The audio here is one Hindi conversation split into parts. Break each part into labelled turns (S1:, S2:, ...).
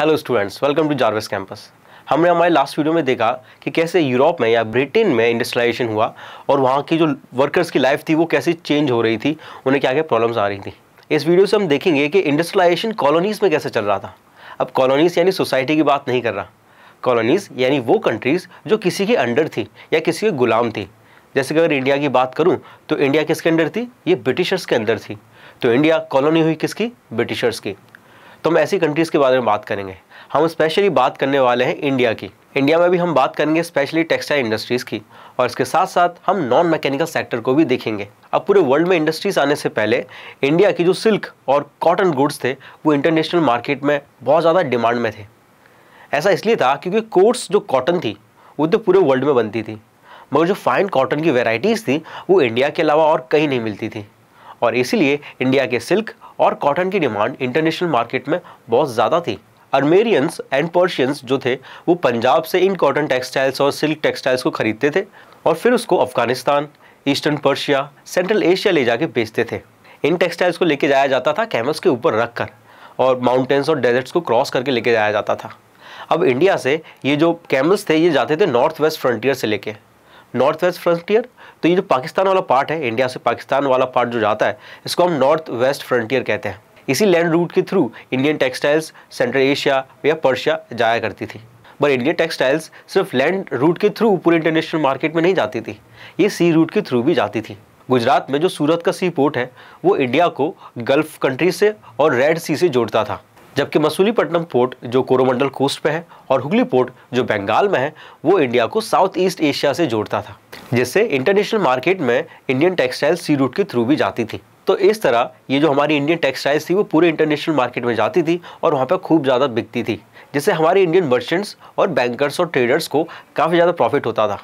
S1: Hello students, welcome to Jarvis campus. हमने हमारे लास्ट वीडियो में देखा कि कैसे यूरोप में या ब्रिटेन में इंडस्ट्रियलाइजेशन हुआ और वहाँ की जो वर्कर्स की लाइफ थी वो कैसे चेंज हो रही थी, उन्हें क्या क्या प्रॉब्लम्स आ रही थी। इस वीडियो से हम देखेंगे कि इंडस्ट्रियलाइजेशन कॉलोनीज़ में कैसे चल रहा था। अब कॉलोनीज़ यानी सोसाइटी की बात नहीं कर रहा। कॉलोनीज़ यानी वो कंट्रीज़ जो किसी के अंडर थी या किसी के गुलाम थी। जैसे कि अगर इंडिया की बात करूँ तो इंडिया किसके अंडर थी? ये ब्रिटिशर्स के अंदर थी। तो इंडिया कॉलोनी हुई किसकी? ब्रिटिशर्स की। तो हम ऐसी कंट्रीज़ के बारे में बात करेंगे। हम स्पेशली बात करने वाले हैं इंडिया की। इंडिया में भी हम बात करेंगे स्पेशली टेक्सटाइल इंडस्ट्रीज़ की, और इसके साथ साथ हम नॉन मैकेनिकल सेक्टर को भी देखेंगे। अब पूरे वर्ल्ड में इंडस्ट्रीज़ आने से पहले इंडिया की जो सिल्क और कॉटन गुड्स थे वो इंटरनेशनल मार्केट में बहुत ज़्यादा डिमांड में थे। ऐसा इसलिए था क्योंकि कोट्स जो कॉटन थी वो तो पूरे वर्ल्ड में बनती थी, मगर जो फाइन कॉटन की वेराइटीज़ थी वो इंडिया के अलावा और कहीं नहीं मिलती थी। और इसीलिए इंडिया के सिल्क और कॉटन की डिमांड इंटरनेशनल मार्केट में बहुत ज़्यादा थी। अर्मेरियंस एंड पर्शियंस जो थे वो पंजाब से इन कॉटन टेक्सटाइल्स और सिल्क टेक्सटाइल्स को खरीदते थे और फिर उसको Afghanistan, eastern Persia, central Asia ले जाके बेचते थे। इन टेक्सटाइल्स को लेके जाया जाता था कैमल्स के ऊपर रख कर, और माउंटेन्स और डेजर्ट्स को क्रॉस करके लेके जाया जाता था। अब इंडिया से ये जो कैमल्स थे ये जाते थे नॉर्थ वेस्ट फ्रंटियर से लेके। नॉर्थ वेस्ट फ्रंटियर, तो ये जो पाकिस्तान वाला पार्ट है, इंडिया से पाकिस्तान वाला पार्ट जो जाता है, इसको हम नॉर्थ वेस्ट फ्रंटियर कहते हैं। इसी लैंड रूट के through Indian textiles central Asia या पर्शिया जाया करती थी। पर इंडियन टेक्सटाइल्स सिर्फ लैंड रूट के थ्रू पूरे इंटरनेशनल मार्केट में नहीं जाती थी, ये सी रूट के थ्रू भी जाती थी। गुजरात में जो सूरत का सी पोर्ट है वो इंडिया को गल्फ कंट्री से और रेड सी से जोड़ता था, जबकि मसूलीपट्टनम पोर्ट जो कोरोमंडल कोस्ट पे है और हुगली पोर्ट जो बंगाल में है वो इंडिया को साउथ ईस्ट एशिया से जोड़ता था, जिससे इंटरनेशनल मार्केट में इंडियन टेक्सटाइल सी रूट के थ्रू भी जाती थी। तो इस तरह ये जो हमारी इंडियन टेक्सटाइल्स थी वो पूरे इंटरनेशनल मार्केट में जाती थी और वहाँ पर खूब ज़्यादा बिकती थी, जिससे हमारे इंडियन मर्चेंट्स और बैंकर्स और ट्रेडर्स को काफ़ी ज़्यादा प्रॉफिट होता था।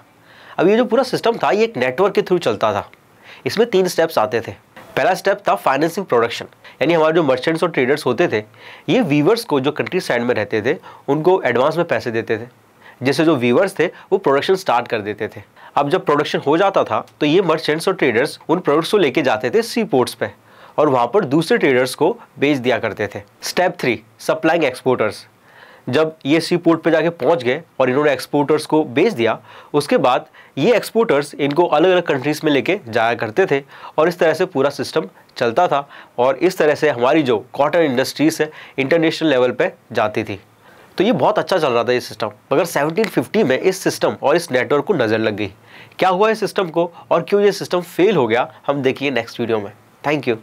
S1: अब ये जो पूरा सिस्टम था ये एक नेटवर्क के थ्रू चलता था। इसमें 3 स्टेप्स आते थे। पहला स्टेप था फाइनेंसिंग प्रोडक्शन, यानी हमारे जो मर्चेंट्स और ट्रेडर्स होते थे ये वीवर्स को जो कंट्री साइड में रहते थे उनको एडवांस में पैसे देते थे, जिससे जो वीवर्स थे वो प्रोडक्शन स्टार्ट कर देते थे। अब जब प्रोडक्शन हो जाता था तो ये मर्चेंट्स और ट्रेडर्स उन प्रोडक्ट्स को लेके जाते थे सी पोर्ट्स पे और वहाँ पर दूसरे ट्रेडर्स को बेच दिया करते थे। Step 3, supplying exporters. जब ये सी पोर्ट पे जाके पहुंच गए और इन्होंने एक्सपोर्टर्स को बेच दिया, उसके बाद ये एक्सपोर्टर्स इनको अलग अलग कंट्रीज़ में लेके जाया करते थे और इस तरह से पूरा सिस्टम चलता था। और इस तरह से हमारी जो कॉटन इंडस्ट्रीज़ है इंटरनेशनल लेवल पे जाती थी। तो ये बहुत अच्छा चल रहा था ये सिस्टम, मगर 1750 में इस सिस्टम और इस नेटवर्क को नज़र लग गई। क्या हुआ इस सिस्टम को और क्यों ये सिस्टम फेल हो गया, हम देखिए नेक्स्ट वीडियो में। Thank you.